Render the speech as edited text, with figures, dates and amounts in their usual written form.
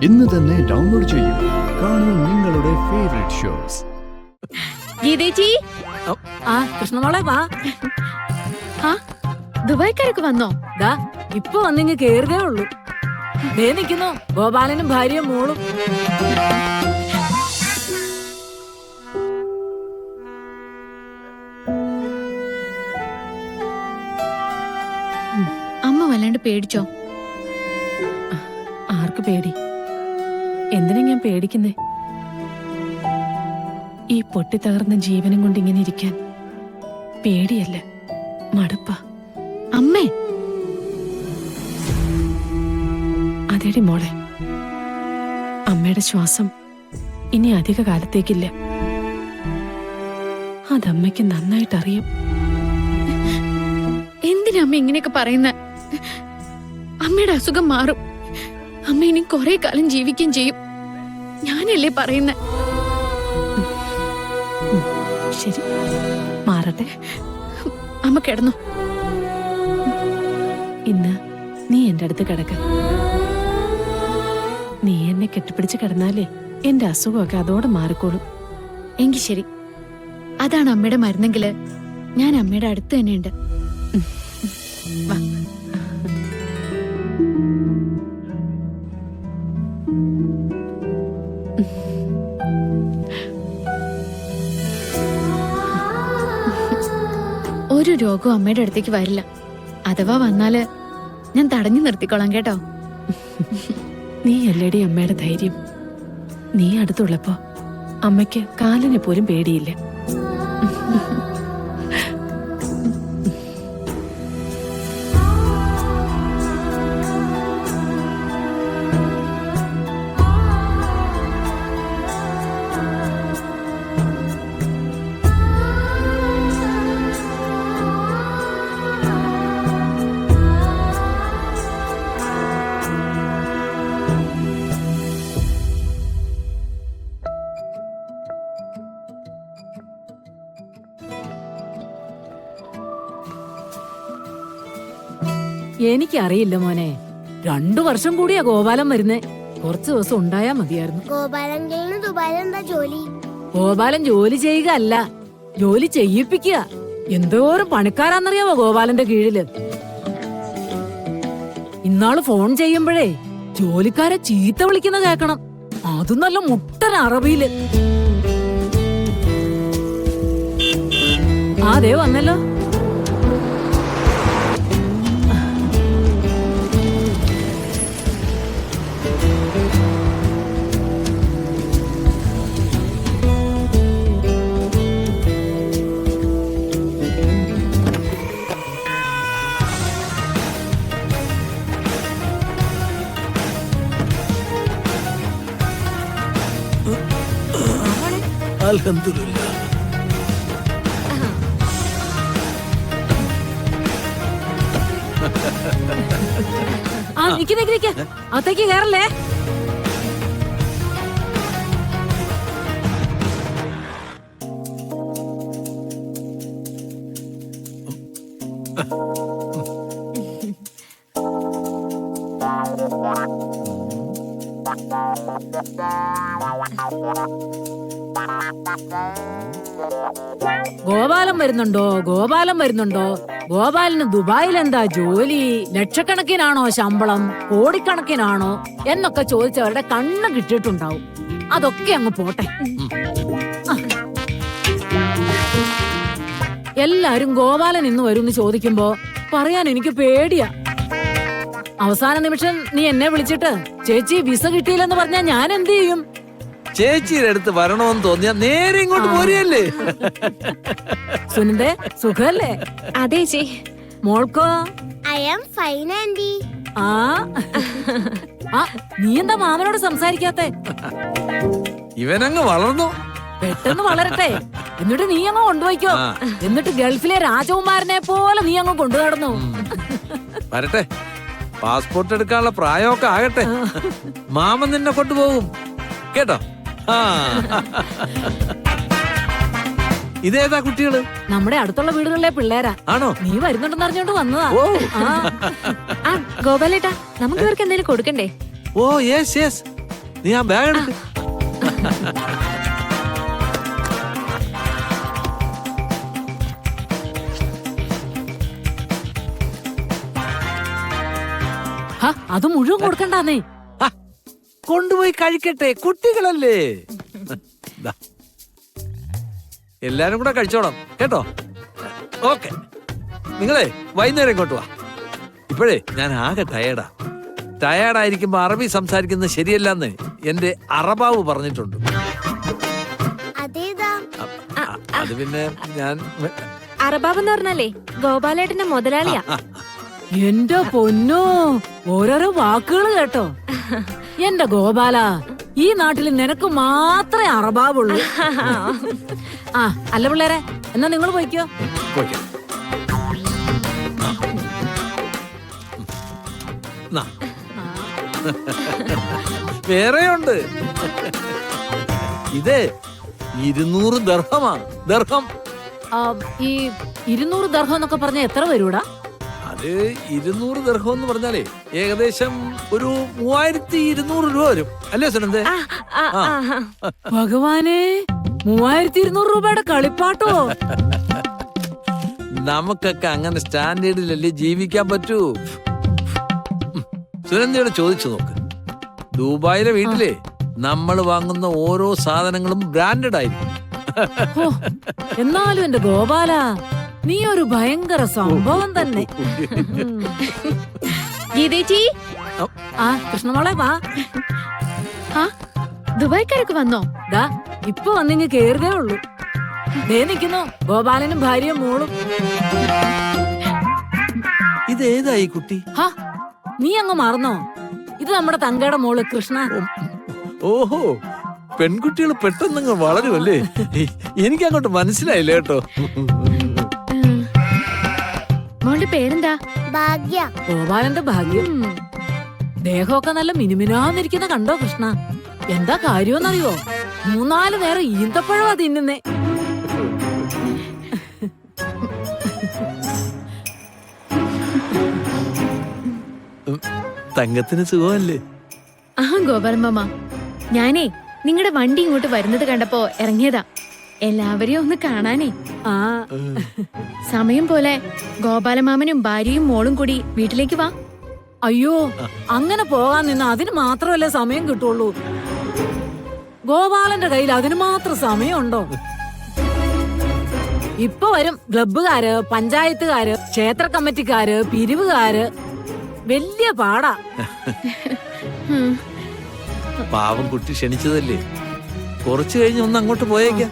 ഇന്ന് തന്നെ ഡൗൺലോഡ് ചെയ്യൂ. കാണൂ നിങ്ങളുടെ ഫേവറേറ്റ് ഷോസ്. ഗീതേച്ചി, കൃഷ്ണമോളെ വാ. ദുബായ്ക്കാരൊക്കെ വന്നോ? ദാ ഇപ്പൊ വന്നിങ്ങ് കേറുകേ ഉള്ളൂ. ദേ നിക്കുന്നു ഗോപാലനും ഭാര്യയും മോളും. അമ്മ വല്ലാണ്ട് പേടിച്ചോ? ആർക്ക് പേടി? എന്തിനാ ഞാൻ പേടിക്കുന്നേ? ഈ പൊട്ടിത്തകർന്ന ജീവനും കൊണ്ട് ഇങ്ങനെ ഇരിക്കാൻ പേടിയല്ല, മടുപ്പാ. അമ്മേ, അതേടി മോളെ, അമ്മയുടെ ശ്വാസം ഇനി അധിക കാലത്തേക്കില്ല. അതമ്മയ്ക്ക് നന്നായിട്ടറിയാം. എന്തിനാ അമ്മ ഇങ്ങനെയൊക്കെ പറയുന്ന? അമ്മയുടെ അസുഖം മാറും. അമ്മ ഇനി കുറെ കാലം ജീവിക്കുകയും ചെയ്യും. ഞാനല്ലേ പറയുന്ന? ശരി, മാറട്ടെ. അമ്മ കിടന്നു. ഇന്ന് നീ എന്റെ അടുത്ത് കിടക്ക. നീ എന്നെ കെട്ടിപ്പിടിച്ച് കിടന്നാലേ എന്റെ അസുഖമൊക്കെ അതോടെ മാറിക്കോളും. എങ്കിൽ ശരി, അതാണ് അമ്മയുടെ മരുന്നെങ്കില് ഞാൻ അമ്മയുടെ അടുത്ത് തന്നെയുണ്ട്. വാ. ഒരു രോഗവും അമ്മയുടെ അടുത്തേക്ക് വരില്ല. അഥവാ വന്നാല് ഞാൻ തടഞ്ഞു നിർത്തിക്കോളാം കേട്ടോ. നീ അല്ലേടി അമ്മയുടെ ധൈര്യം. നീ അടുത്തുള്ളപ്പോ അമ്മയ്ക്ക് കാലിനെ പോലും പേടിയില്ല. എനിക്കറിയില്ല മോനെ, 2 വർഷം കൂടിയാ ഗോപാലൻ വരുന്നേ. കുറച്ചു ദിവസം ഉണ്ടായാ മതിയായിരുന്നു. ഗോപാലൻ ജോലി ചെയ്യുക അല്ല, ജോലി ചെയ്യിപ്പിക്കുക. എന്തോരം പണിക്കാരാന്നറിയാവോ ഗോപാലന്റെ കീഴില്. ഇന്നാള് ഫോൺ ചെയ്യുമ്പോഴേ ജോലിക്കാരെ ചീത്ത വിളിക്കുന്ന കേക്കണം. അതും നല്ല മുട്ടൻ അറബിയില്. അതെ വന്നല്ലോ. അൽഹംദുലില്ലാ. നിക്ക് അകത്തേക്ക് കേറല്ലേ. ഗോപാലൻ വരുന്നുണ്ടോ? ഗോപാലന് ദുബായിൽ എന്താ ജോലി? ലക്ഷക്കണക്കിനാണോ ശമ്പളം? കോടിക്കണക്കിനാണോ എന്നൊക്കെ ചോദിച്ചവരുടെ കണ്ണ് കിട്ടിയിട്ടുണ്ടാവും. അതൊക്കെ അങ്ങ് പോട്ടെ. എല്ലാരും ഗോപാലൻ ഇന്ന് വരുമെന്ന് ചോദിക്കുമ്പോ പറയാൻ എനിക്ക് പേടിയാ. അവസാന നിമിഷം നീ എന്നെ വിളിച്ചിട്ട് ചേച്ചി വിസ കിട്ടിയില്ലെന്ന് പറഞ്ഞാ ഞാൻ എന്ത് ചെയ്യും? ചേച്ചിയുടെ അടുത്ത് വരണോന്ന് തോന്നിയാ നേരെ ഇങ്ങോട്ട് പോരുകയല്ലേ. സുനന്ദേ, സുഖല്ലേ? അതെ ചേ. മോൾക്കോ? നീ എന്താ മാമനോട് സംസാരിക്കാത്തെ? ഇവനങ്ങ് വളർന്നു. പെട്ടെന്ന് വളരട്ടെ, എന്നിട്ട് നീ അങ്ങ് കൊണ്ടുപോയിക്കോ. എന്നിട്ട് ഗൾഫിലെ രാജകുമാരനെ പോലെ നീ അങ്ങ് കൊണ്ടു നടന്നു. വരട്ടെ, പാസ്പോർട്ട് എടുക്കാനുള്ള പ്രായമൊക്കെ ആകട്ടെ. മാമൻ നിന്നെ കൊണ്ടുപോകും കേട്ടോ. ഇതേതാ കുട്ടികള്? നമ്മുടെ അടുത്തുള്ള വീടുകളിലെ പിള്ളേരാ. ആണോ? നീ വരുന്നുണ്ടെന്ന് അറിഞ്ഞോണ്ട് വന്നതാ. ഗോപാലേട്ടാ, നമുക്ക് ഇവർക്ക് എന്തെങ്കിലും കൊടുക്കണ്ടേ? ഓ യെസ് യെസ്, നീ ആ ബാഗ് എടുക്ക്. ഹ, അത് മുഴുവൻ കൊടുക്കണ്ടാന്നേ. ആ, കൊണ്ടുപോയി കഴിക്കട്ടെ, കുട്ടികളല്ലേ. ദാ. എല്ലാരും കൂടെ കഴിച്ചോണം കേട്ടോ. ഓക്കെ, നിങ്ങളെ വൈകുന്നേരം ഇങ്ങോട്ട് വാ. ഇപ്പോഴേ ഞാൻ ആകെ ടയേർഡായിരിക്കുമ്പോ അറബി സംസാരിക്കുന്നത് ശരിയല്ലെന്ന് എന്റെ അറബാവ് പറഞ്ഞിട്ടുണ്ട്. അത് പിന്നെ ഞാൻ അറബാബ് എന്ന് പറഞ്ഞാലേ ഗോപാലേട്ടന്റെ മുതലാളിയാ. എന്റെ പൊന്നോ, ഓരോരോ വാക്കുകൾ കേട്ടോ. എന്റെ ഗോപാല, ഈ നാട്ടിൽ നിനക്ക് മാത്രമേ അറബാവുള്ളൂ. ആ അല്ല പിള്ളേരെ, എന്നാ നിങ്ങൾ പോയിക്കോ. പോയിക്കോ. നാ. വേറെയുണ്ട്. ഇത് 200 ദർഹമാ. ദർഹം. ആ, ഈ 200 ദർഹം എന്നൊക്കെ പറഞ്ഞ എത്ര വരൂടാ? അത് 200 ദർഹം എന്ന് പറഞ്ഞാലേ ഏകദേശം ഒരു 3200 രൂപ വരും അല്ലേ സുനന്ദേ? ഭഗവാനെ, 3200 രൂപയുടെ കളിപ്പാട്ടോ. നമുക്കൊക്കെ അങ്ങനെ സ്റ്റാൻഡേർഡിലല്ലേ ജീവിക്കാൻ പറ്റൂ. സുനന്ദയോട് ചോദിച്ചു നോക്ക്. ദുബായിലെ വീട്ടിലെ നമ്മൾ വാങ്ങുന്ന ഓരോ സാധനങ്ങളും ബ്രാൻഡഡ് ആയിരിക്കും. ഹോ, എന്നാലും എന്റെ ഗോപാല, നീ ഒരു ഭയങ്കര സംഭവം തന്നെ. ഗീതേച്ചി, ആ കൃഷ്ണമോളെ വാ. ആ ദുബായ്ക്കാരൊക്കെ വന്നോ? ദാ ഇപ്പൊ വന്നിങ്ങ് കേറുതേ ഉള്ളൂ. ദേ നിക്കുന്നു ഗോപാലനും ഭാര്യയും മോളും. ഇതേതായി കുട്ടി? ഹാ, നീ അങ്ങ് മറന്നോ? ഇത് നമ്മുടെ തങ്കയുടെ മോള് കൃഷ്ണ. ഓഹോ, പെൺകുട്ടികൾ പെട്ടെന്നങ്ങ് വളരുമല്ലേ. എനിക്ക് അങ്ങോട്ട് മനസ്സിലായില്ല കേട്ടോ. മോളുടെ പേരെന്താ? ഭാഗ്യ. ഗോപാലന്റെ ഭാഗ്യം. ദേഹമൊക്കെ നല്ല മിനുമിനാന്നിരിക്കുന്ന കണ്ടോ കൃഷ്ണ? എന്താ കാര്യമെന്നറിയോ? 3-4 നേരം ഈന്തപ്പഴമാ തിന്നുന്നേ. തങ്കത്തിന് സുഖമല്ലേ? ആ ഗോപാലൻ മാമ, ഞാനേ നിങ്ങളുടെ വണ്ടി ഇങ്ങോട്ട് വരുന്നത് കണ്ടപ്പോ ഇറങ്ങിയതാ. എല്ലാവരെയും ഒന്ന് കാണാനേ. ആ, സമയം പോലെ ഗോപാലമാമനും ഭാര്യയും മോളും കൂടി വീട്ടിലേക്ക് വാ. അയ്യോ, അങ്ങനെ പോകാൻ നിന്ന് അതിന് മാത്രമല്ലേ സമയം കിട്ടുള്ളൂ. ഗോപാലന്റെ കയ്യിൽ അതിന് മാത്രം സമയമുണ്ടോ? ഇപ്പൊ വരും ക്ലബ്ബുകാര്, പഞ്ചായത്തുകാര്, ക്ഷേത്ര കമ്മിറ്റിക്കാര്, പിരിവുകാര്. വലിയ പാടാ. പാവം കുട്ടി ക്ഷണിച്ചതല്ലേ, കുറച്ചു കഴിഞ്ഞ് ഒന്ന് അങ്ങോട്ട് പോയേക്കാം.